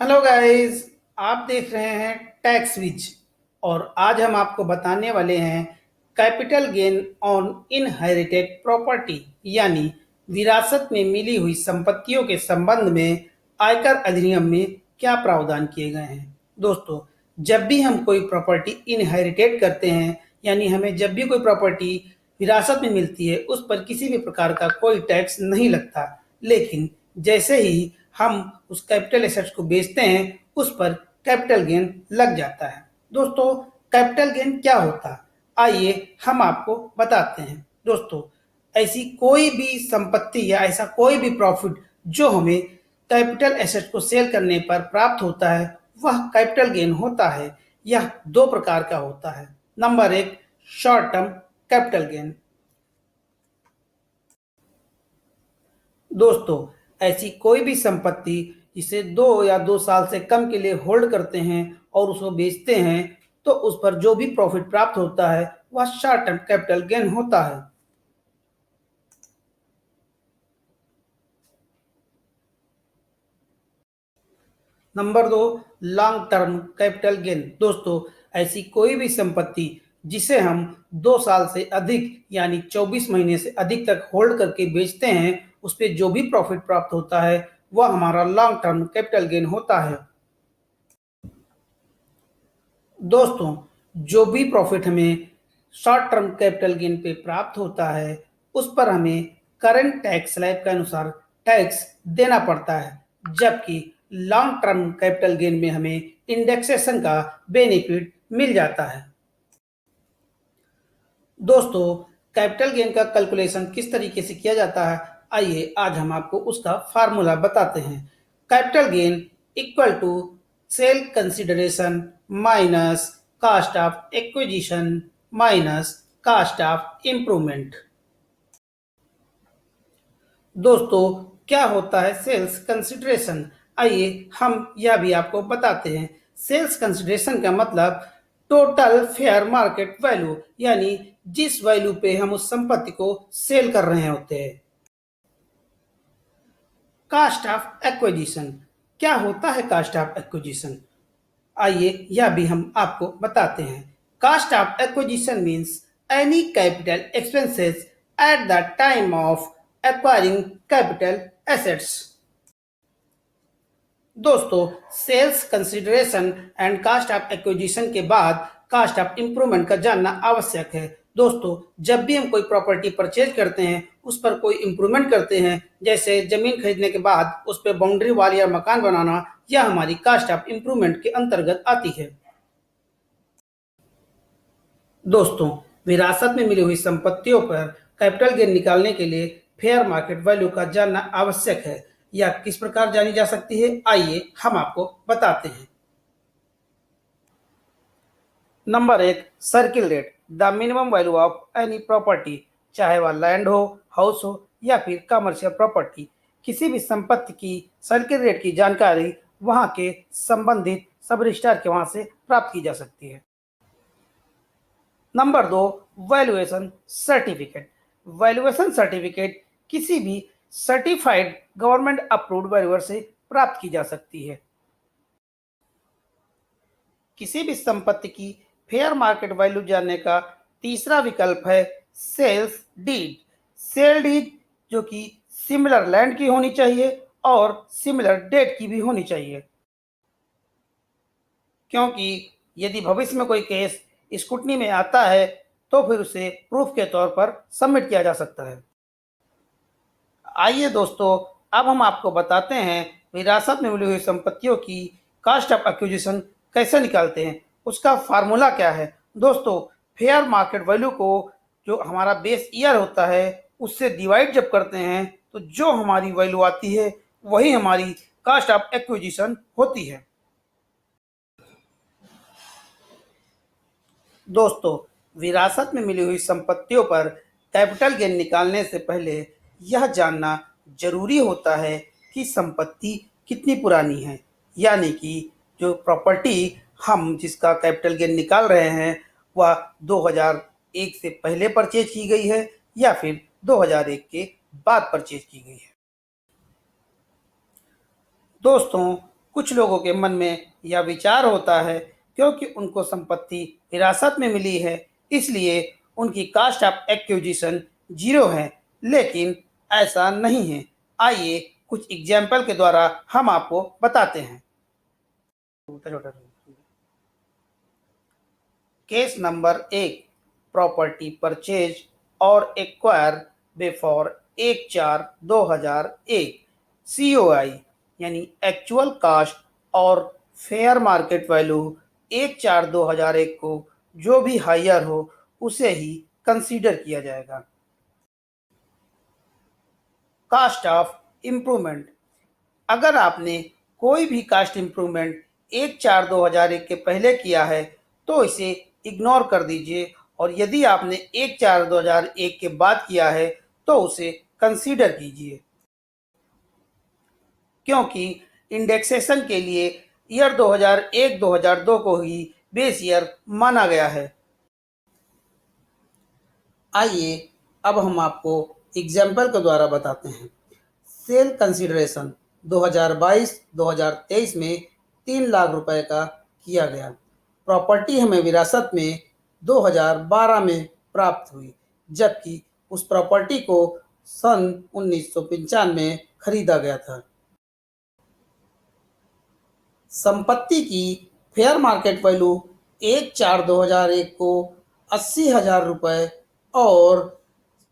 Hello guys, आप देख रहे हैं टैक्स विज। और आज हम आपको बताने वाले हैं capital gain on inherited property यानी विरासत में मिली हुई संपत्तियों के संबंध में आयकर अधिनियम में क्या प्रावधान किए गए हैं। दोस्तों, जब भी हम कोई प्रॉपर्टी इनहेरिटेड करते हैं यानी हमें जब भी कोई प्रॉपर्टी विरासत में मिलती है उस पर किसी भी प्रकार का कोई टैक्स नहीं लगता, लेकिन जैसे ही हम उस कैपिटल एसेट्स को बेचते हैं उस पर कैपिटल गेन लग जाता है। दोस्तों, कैपिटल गेन क्या होता है, आइए हम आपको बताते हैं। दोस्तों, ऐसी कोई भी संपत्ति या ऐसा कोई भी प्रॉफिट जो हमें कैपिटल एसेट को सेल करने पर प्राप्त होता है वह कैपिटल गेन होता है। यह दो प्रकार का होता है। नंबर एक, शॉर्ट टर्म कैपिटल गेन। दोस्तों, ऐसी कोई भी संपत्ति जिसे 2 या 2 साल से कम के लिए होल्ड करते हैं और उसको बेचते हैं तो उस पर जो भी प्रॉफिट प्राप्त होता है वह शॉर्ट टर्म कैपिटल गेन होता है। नंबर दो, लॉन्ग टर्म कैपिटल गेन। दोस्तों, ऐसी कोई भी संपत्ति जिसे हम 2 साल से अधिक यानी 24 महीने से अधिक तक होल्ड करके बेचते हैं उस पर जो भी प्रॉफिट प्राप्त होता है वह हमारा लॉन्ग टर्म कैपिटल गेन होता है। दोस्तों, जो भी प्रॉफिट हमें शॉर्ट टर्म कैपिटल गेन पे प्राप्त होता है उस पर हमें करंट टैक्स स्लैब के अनुसार टैक्स देना पड़ता है, जबकि लॉन्ग टर्म कैपिटल गेन में हमें इंडेक्सेशन का बेनिफिट मिल जाता है। दोस्तों, कैपिटल गेन का कैलकुलेशन किस तरीके से किया जाता है, आइए आज हम आपको उसका फार्मूला बताते हैं। Capital gain equal to sale consideration minus cost of acquisition minus cost of improvement. दोस्तों, क्या होता है सेल्स कंसिडरेशन, आइए हम यह भी आपको बताते हैं। सेल्स कंसिडरेशन का मतलब टोटल फेयर मार्केट वैल्यू यानी जिस वैल्यू पे हम उस संपत्ति को सेल कर रहे होते हैं। कास्ट ऑफ एक्विजिशन, क्या होता है कास्ट ऑफ एक्विजिशन, आइए यह भी हम आपको बताते हैं। Cost of acquisition means any capital expenses at the time of acquiring capital assets. दोस्तों, sales consideration and cost of acquisition के बाद कास्ट ऑफ इम्प्रूवमेंट का जानना आवश्यक है। दोस्तों, जब भी हम कोई प्रॉपर्टी परचेज करते हैं उस पर कोई इम्प्रूवमेंट करते हैं, जैसे जमीन खरीदने के बाद उस पर बाउंड्री वाल या मकान बनाना, यह हमारी कास्ट ऑफ इम्प्रूवमेंट के अंतर्गत आती है। दोस्तों, विरासत में मिली हुई संपत्तियों पर कैपिटल गेन निकालने के लिए फेयर मार्केट वैल्यू का जानना आवश्यक है। यह किस प्रकार जानी जा सकती है, आइए हम आपको बताते हैं। नंबर एक, circle rate, the minimum value of any property, चाहे वह लैंड हो, हाउस हो या फिर कमर्शियल प्रॉपर्टी। किसी भी संपत्ति की सर्किल रेट की जानकारी वहां के संबंधित सब रजिस्ट्रार के वहां से प्राप्त की जा सकती है। नंबर दो, वैल्यूएशन सर्टिफिकेट। वैल्यूएशन सर्टिफिकेट किसी भी सर्टिफाइड गवर्नमेंट अप्रूव्ड वैल्यूअर से प्राप्त की जा सकती है। किसी भी संपत्ति की फेयर मार्केट वैल्यू जानने का तीसरा विकल्प है सेल्स डीड। सेल डीड जो कि सिमिलर लैंड की होनी चाहिए और सिमिलर डेट की भी होनी चाहिए, क्योंकि यदि भविष्य में कोई केस स्क्रूटनी में आता है तो फिर उसे प्रूफ के तौर पर सबमिट किया जा सकता है। आइए दोस्तों, अब हम आपको बताते हैं विरासत में मिली हुई संपत्तियों की कास्ट ऑफ एक्विजिशन कैसे निकालते हैं, उसका फार्मूला क्या है। दोस्तों, फेयर मार्केट वैल्यू को जो हमारा बेस ईयर होता है उससे डिवाइड जब करते हैं तो जो हमारी वैल्यू आती है वही हमारी कास्ट ऑफ एक्विजिशन होती है। दोस्तों, विरासत में मिली हुई संपत्तियों पर कैपिटल गेन निकालने से पहले यह जानना जरूरी होता है कि संपत्ति कितनी पुरानी है, यानी कि जो प्रॉपर्टी हम जिसका कैपिटल गेन निकाल रहे हैं वह 2001 से पहले परचेज की गई है या फिर 2001 के बाद परचेज की गई है। दोस्तों, कुछ लोगों के मन में यह विचार होता है क्योंकि उनको संपत्ति विरासत में मिली है, इसलिए उनकी कास्ट ऑफ एक्विजिशन 0 है, लेकिन ऐसा नहीं है। आइए कुछ एग्जाम्पल के द्वारा हम आपको बताते हैं। केस नंबर 1, प्रॉपर्टी परचेज और एक्वायर बिफोर 1/4/2001, COI यानी एक्चुअल कास्ट और फेयर मार्केट वैल्यू 1/4/2001 को जो भी हायर हो उसे ही कंसीडर किया जाएगा। कास्ट ऑफ इम्प्रूवमेंट, अगर आपने कोई भी कास्ट इम्प्रूवमेंट 1/4/2001 के पहले किया है तो इसे इग्नोर कर दीजिए, और यदि आपने 1/4/2001 के बाद किया है तो उसे कंसीडर कीजिए, क्योंकि इंडेक्सेशन के लिए ईयर 2001-2002 को ही बेस ईयर माना गया है। आइए अब हम आपको एग्जाम्पल के द्वारा बताते हैं। सेल कंसिडरेशन 2022-2023 में 3 लाख रुपए का किया गया। प्रॉपर्टी हमें विरासत में 2012 में प्राप्त हुई, जबकि उस प्रॉपर्टी को सन 1995 में खरीदा गया था। संपत्ति की फेयर मार्केट वैल्यू 1/4/2001 को 80,000 रुपये और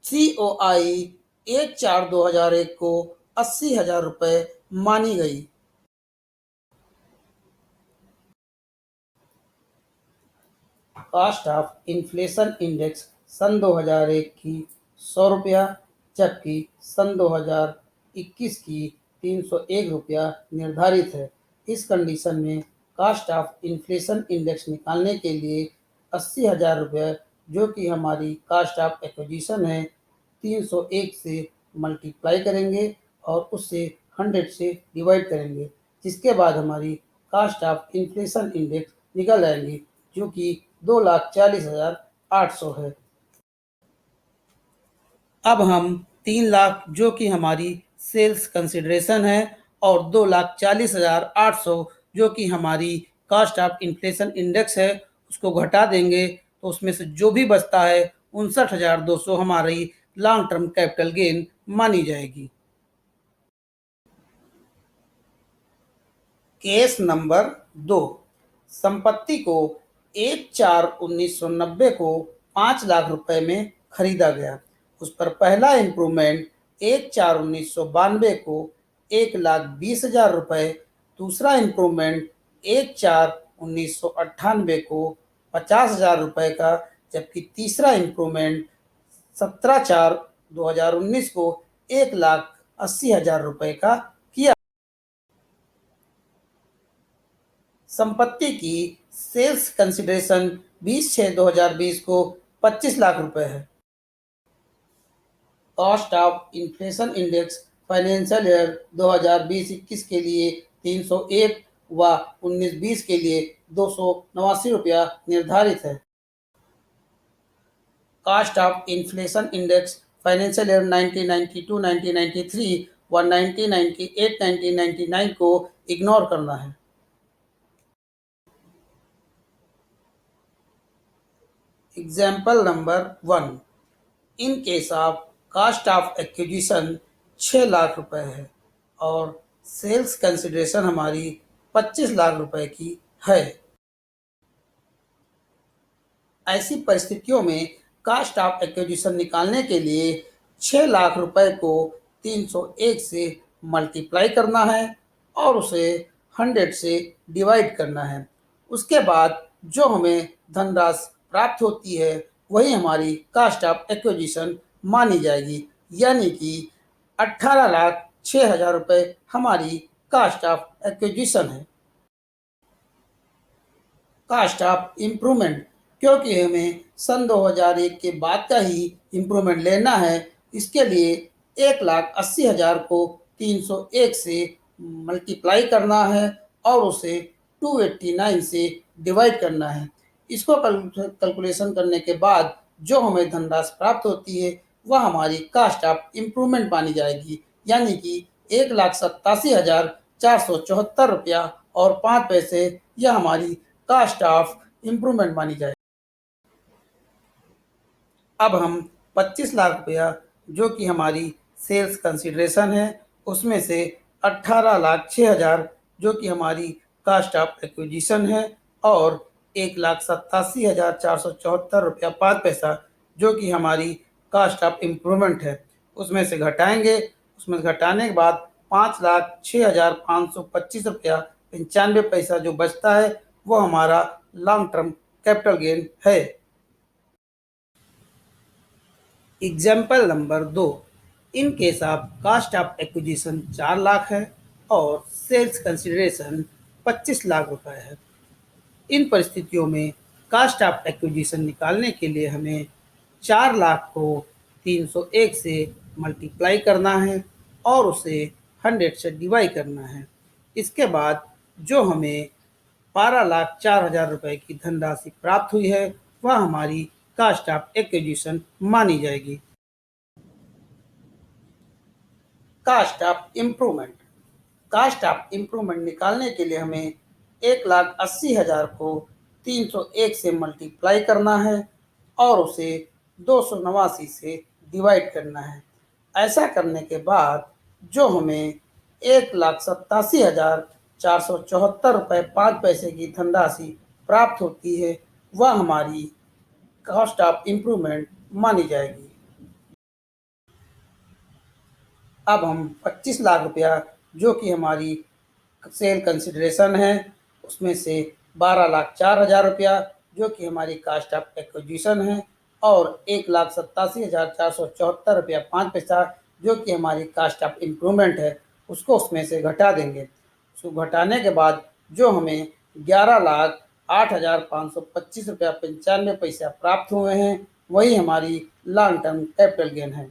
COI 1/4/2001 को 80,000 रुपये मानी गई। कास्ट ऑफ इन्फ्लेशन इंडेक्स सन 2001 की 100 रुपया, जबकि सन 2021 की 301 रुपया निर्धारित है। इस कंडीशन में कास्ट ऑफ इन्फ्लेशन इंडेक्स निकालने के लिए 80,000 रुपये, जो कि हमारी कास्ट ऑफ एक्विजिशन है, 301 से मल्टीप्लाई करेंगे और उससे 100 से डिवाइड करेंगे, जिसके बाद हमारी कास्ट ऑफ इन्फ्लेशन इंडेक्स निकल आएंगी, जो कि 2,40,800 है। अब हम 3 लाख, जो कि हमारी सेल्स कंसिडरेशन है, और 2,40,800 जो कि हमारी कास्ट ऑफ इन्फ्लेशन इंडेक्स है, उसको घटा देंगे तो उसमें से जो भी बचता है 59,200 हमारी लॉन्ग टर्म कैपिटल गेन मानी जाएगी। केस नंबर 2, संपत्ति को 1/4/1990 को 5 लाख रुपए में खरीदा गया। उस पर पहला इम्प्रूवमेंट 1/4/1992 को 1,20,000 रुपये, दूसरा इम्प्रूवमेंट 1/4/1998 को 50,000 रुपये का, जबकि तीसरा इम्प्रूवमेंट 17/4/2019 को 1,80,000 रुपये का किया। संपत्ति की सेल्स कंसिडरेशन 20/6/2020 को 25 लाख रुपए है। Cost of inflation index financial year 2020-21 के लिए 301 व 19-20 के लिए 289 रुपया निर्धारित है। Cost of inflation index financial year 1992-1993 व 1998-1999 को इग्नोर करना है। Example number 1, in case of cost of acquisition 6 lakh रुपए है और सेल्स कंसिडरेशन हमारी 25 लाख रुपए की है। ऐसी परिस्थितियों में कास्ट ऑफ एक्विजिशन निकालने के लिए 6 लाख रुपए को 301 से मल्टीप्लाई करना है और उसे 100 से डिवाइड करना है। उसके बाद जो हमें धनराशि प्राप्त होती है वही हमारी कास्ट ऑफ एक्विजिशन मानी जाएगी, यानी कि 18,06,000 रुपये हमारी कास्ट ऑफ एक्विजिशन है। कास्ट ऑफ इम्प्रूवमेंट, क्योंकि हमें सन 2001 के बाद का ही इम्प्रूवमेंट लेना है, इसके लिए 1,80,000 को 301 से मल्टीप्लाई करना है और उसे 289 से डिवाइड करना है। इसको कैलकुलेशन करने के बाद जो हमें धनराशि प्राप्त होती है वह हमारी कास्ट ऑफ इम्प्रूवमेंट मानी जाएगी, यानी कि 1,87,400 ₹474.05 यह हमारी कास्ट ऑफ इम्प्रूवमेंट मानी जाए। अब हम 25 लाख रुपया जो कि हमारी सेल्स कंसिडरेशन है, उसमें से 18,06,000 जो कि हमारी कास्ट ऑफ एक्विजिशन है और 1,87,474 रुपया 5 पैसा जो कि हमारी कास्ट ऑफ इम्प्रूवमेंट है, उसमें से घटाएंगे। उसमें से घटाने के बाद 5,06,525 रुपया 95 पैसा जो बचता है वो हमारा लॉन्ग टर्म कैपिटल गेन है। Example number 2, in case of cost of acquisition 4 lakh है और सेल्स कंसिडरेशन 25 लाख रुपए है। इन परिस्थितियों में कास्ट ऑफ एक्विजिशन निकालने के लिए हमें 4 लाख को 301 से मल्टीप्लाई करना है और उसे 100 से डिवाइड करना है। इसके बाद जो हमें 12,04,000 रुपये की धनराशि प्राप्त हुई है वह हमारी कास्ट ऑफ एक्विजिशन मानी जाएगी। Cost of improvement, cost of improvement निकालने के लिए हमें 1,80,000 को 301 से मल्टीप्लाई करना है और उसे 289 से डिवाइड करना है। ऐसा करने के बाद जो हमें 1,87,474 रुपये 5 पैसे की धनराशि प्राप्त होती है वह हमारी कास्ट ऑफ इम्प्रूवमेंट मानी जाएगी। अब हम 25 लाख रुपया जो कि हमारी सेल कंसिडरेशन है उसमें से 12,04,000 रुपया जो कि हमारी कास्ट ऑफ एक्विजिशन है और 1,87,474 रुपया 5 पैसा जो कि हमारी कास्ट ऑफ इम्प्रूवमेंट है उसको उसमें से घटा देंगे। उसको घटाने के बाद जो हमें 11,08,525 रुपया 95 पैसा प्राप्त हुए हैं वही हमारी लॉन्ग टर्म कैपिटल गेन है।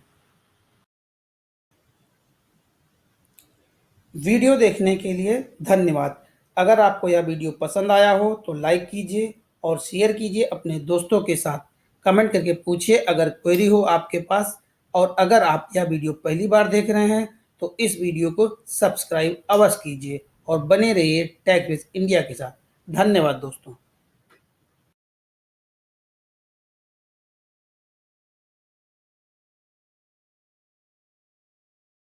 वीडियो देखने के लिए धन्यवाद। अगर आपको यह वीडियो पसंद आया हो तो लाइक कीजिए और शेयर कीजिए अपने दोस्तों के साथ। कमेंट करके पूछिए अगर क्वेरी हो आपके पास, और अगर आप यह वीडियो पहली बार देख रहे हैं तो इस वीडियो को सब्सक्राइब अवश्य कीजिए और बने रहिए टेक विद इंडिया के साथ। धन्यवाद दोस्तों।